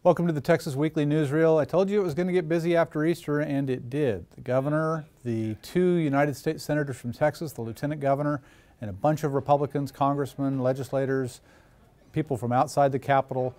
Welcome to the Texas Weekly Newsreel. I told you it was going to get busy after Easter, and it did. The governor, the two United States senators from Texas, the lieutenant governor, and a bunch of Republicans, congressmen, legislators, people from outside the Capitol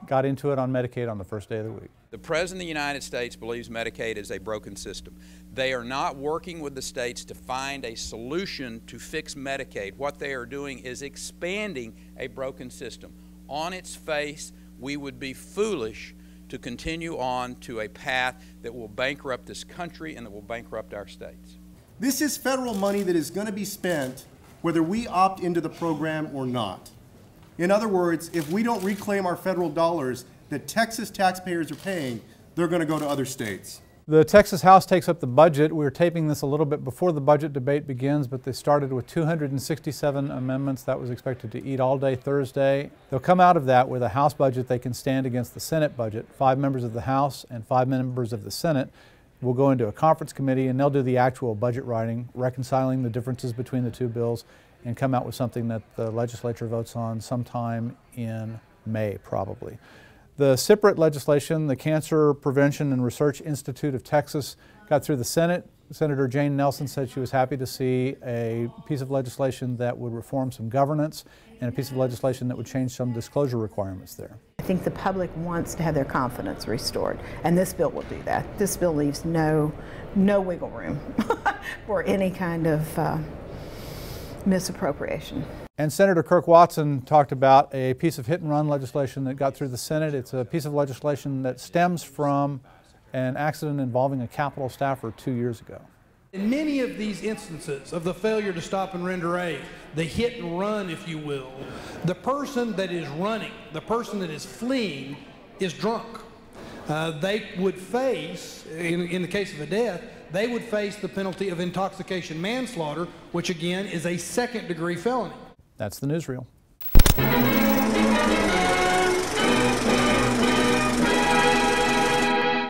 got into it on Medicaid on the first day of the week. The President of the United States believes Medicaid is a broken system. They are not working with the states to find a solution to fix Medicaid. What they are doing is expanding a broken system. On its face, we would be foolish to continue on to a path that will bankrupt this country and that will bankrupt our states. This is federal money that is going to be spent whether we opt into the program or not. In other words, if we don't reclaim our federal dollars that Texas taxpayers are paying, they're going to go to other states. The Texas House takes up the budget. We're taping this a little bit before the budget debate begins, but they started with 267 amendments. That was expected to eat all day Thursday. They'll come out of that with a House budget they can stand against the Senate budget. 5 members of the House and 5 members of the Senate will go into a conference committee and they'll do the actual budget writing, reconciling the differences between the two bills, and come out with something that the legislature votes on sometime in May, probably. The CPRIT legislation, the Cancer Prevention and Research Institute of Texas, got through the Senate. Senator Jane Nelson said she was happy to see a piece of legislation that would reform some governance and a piece of legislation that would change some disclosure requirements there. I think the public wants to have their confidence restored, and this bill will do that. This bill leaves no wiggle room for any kind of misappropriation. And Senator Kirk Watson talked about a piece of hit-and-run legislation that got through the Senate. It's a piece of legislation that stems from an accident involving a Capitol staffer 2 years ago. In many of these instances of the failure to stop and render aid, the hit and run, if you will, the person that is running, the person that is fleeing, is drunk. They would face, in the case of a death, they would face the penalty of intoxication manslaughter, which again is a second-degree felony. That's the Newsreel.